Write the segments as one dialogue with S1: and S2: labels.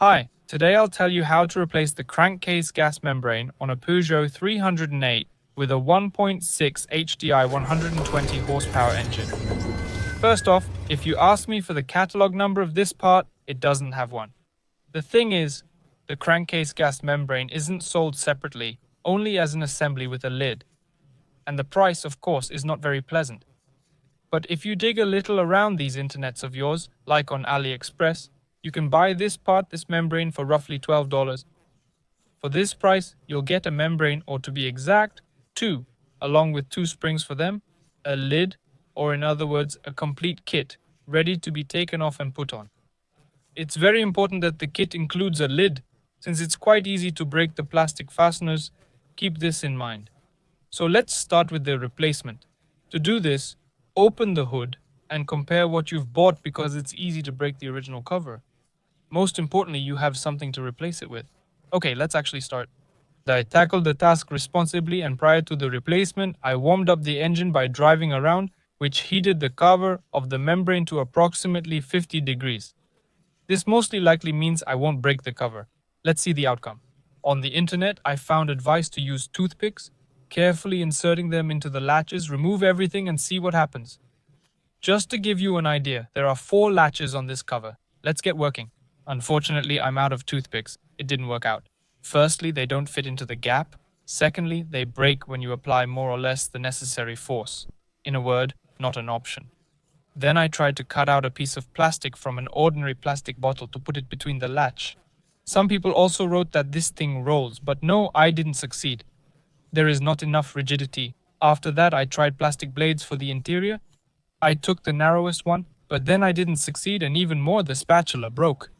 S1: Hi, today I'll tell you how to replace the crankcase gas membrane on a Peugeot 308 with a 1.6 HDI 120 horsepower engine. First off, if you ask me for the catalog number of this part, it doesn't have one. The thing is, the crankcase gas membrane isn't sold separately, only as an assembly with a lid. And the price, of course, is not very pleasant. But if you dig a little around these internets of yours, like on AliExpress, you can buy this membrane for roughly $12. For this price, you'll get a membrane, or to be exact, two, along with two springs for them, a lid, or in other words, a complete kit, ready to be taken off and put on. It's very important that the kit includes a lid, since it's quite easy to break the plastic fasteners. Keep this in mind. So let's start with the replacement. To do this, open the hood and compare what you've bought, because it's easy to break the original cover. Most importantly, you have something to replace it with. Okay, let's actually start. I tackled the task responsibly, and prior to the replacement, I warmed up the engine by driving around, which heated the cover of the membrane to approximately 50 degrees. This mostly likely means I won't break the cover. Let's see the outcome. On the internet, I found advice to use toothpicks, carefully inserting them into the latches, remove everything and see what happens. Just to give you an idea, there are 4 latches on this cover. Let's get working. Unfortunately, I'm out of toothpicks. It didn't work out. Firstly, they don't fit into the gap. Secondly, they break when you apply more or less the necessary force. In a word, not an option. Then I tried to cut out a piece of plastic from an ordinary plastic bottle to put it between the latch. Some people also wrote that this thing rolls, but no, I didn't succeed. There is not enough rigidity. After that, I tried plastic blades for the interior. I took the narrowest one, but then I didn't succeed, and even more, the spatula broke.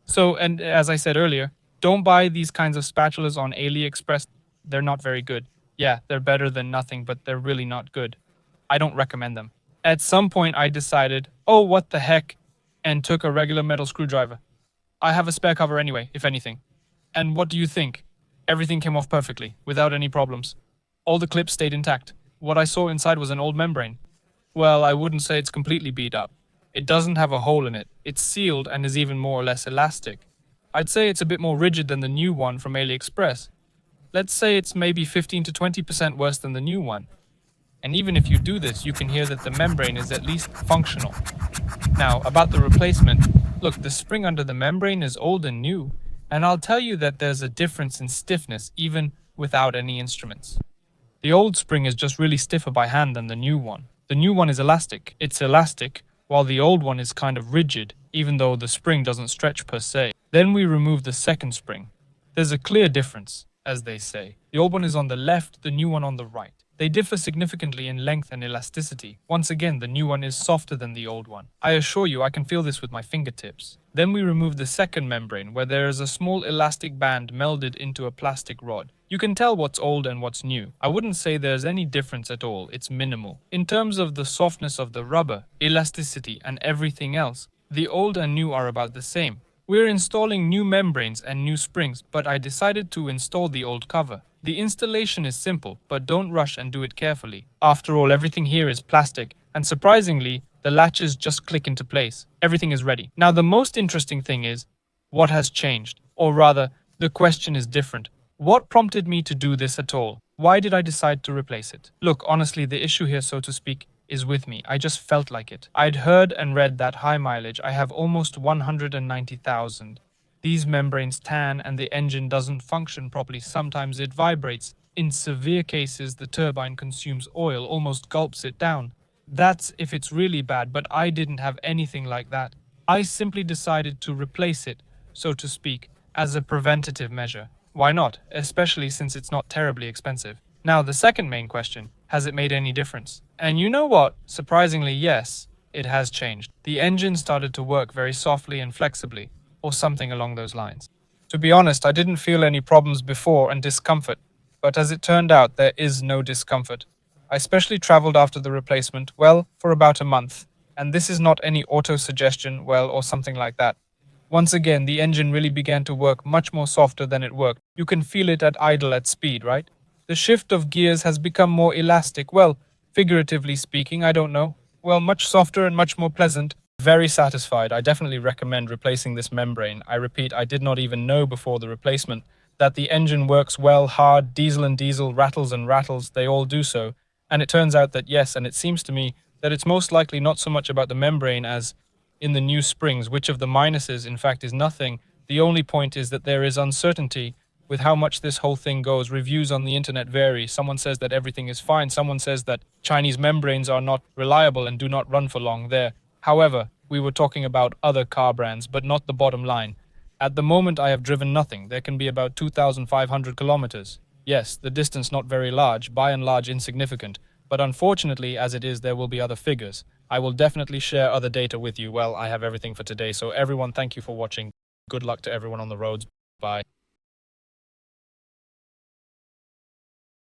S1: So, and as I said earlier, don't buy these kinds of spatulas on AliExpress. They're not very good. Yeah, they're better than nothing, but they're really not good. I don't recommend them. At some point, I decided, oh, what the heck, and took a regular metal screwdriver. I have a spare cover anyway, if anything. And what do you think? Everything came off perfectly, without any problems. All the clips stayed intact. What I saw inside was an old membrane. Well, I wouldn't say it's completely beat up. It doesn't have a hole in it. It's sealed and is even more or less elastic. I'd say it's a bit more rigid than the new one from AliExpress. Let's say it's maybe 15 to 20% worse than the new one. And even if you do this, you can hear that the membrane is at least functional. Now, about the replacement. Look, the spring under the membrane is old and new, and I'll tell you that there's a difference in stiffness even without any instruments. The old spring is just really stiffer by hand than the new one. The new one is elastic. It's elastic, while the old one is kind of rigid, even though the spring doesn't stretch per se. Then we remove the second spring. There's a clear difference, as they say. The old one is on the left, the new one on the right. They differ significantly in length and elasticity. Once again, the new one is softer than the old one. I assure you, I can feel this with my fingertips. Then we remove the second membrane, where there is a small elastic band melded into a plastic rod. You can tell what's old and what's new. I wouldn't say there's any difference at all. It's minimal. In terms of the softness of the rubber, elasticity, and everything else, the old and new are about the same. We're installing new membranes and new springs, but I decided to install the old cover. The installation is simple, but don't rush and do it carefully. After all, everything here is plastic, and surprisingly, the latches just click into place. Everything is ready. Now, the most interesting thing is, what has changed? Or rather, the question is different. What prompted me to do this at all? Why did I decide to replace it? Look, honestly, the issue here, so to speak, is with me. I just felt like it. I'd heard and read that high mileage. I have almost 190,000. These membranes tan and the engine doesn't function properly. Sometimes it vibrates. In severe cases, the turbine consumes oil, almost gulps it down. That's if it's really bad, but I didn't have anything like that. I simply decided to replace it, so to speak, as a preventative measure. Why not? Especially since it's not terribly expensive. Now, the second main question, has it made any difference? And you know what? Surprisingly, yes, it has changed. The engine started to work very softly and flexibly, or something along those lines. To be honest, I didn't feel any problems before and discomfort, but as it turned out, there is no discomfort. I especially traveled after the replacement, well, for about a month, and this is not any auto-suggestion, well, or something like that. Once again, the engine really began to work much more softer than it worked. You can feel it at idle at speed, right? The shift of gears has become more elastic, well, figuratively speaking, I don't know. Well, much softer and much more pleasant. very satisfied. I definitely recommend replacing this membrane. I repeat, I did not even know before the replacement that the engine works well, hard, diesel and diesel, rattles and rattles, they all do so. And it turns out that yes, and it seems to me that it's most likely not so much about the membrane as in the new springs, which of the minuses, in fact, is nothing. The only point is that there is uncertainty with how much this whole thing goes. Reviews on the internet vary. Someone says that everything is fine. Someone says that Chinese membranes are not reliable and do not run for long there. However, we were talking about other car brands, but not the bottom line. At the moment, I have driven nothing. There can be about 2,500 kilometers. Yes, the distance not very large, by and large insignificant, but unfortunately, as it is, there will be other figures. I will definitely share other data with you. Well, I have everything for today, so everyone, thank you for watching. Good luck to everyone on the roads. Bye.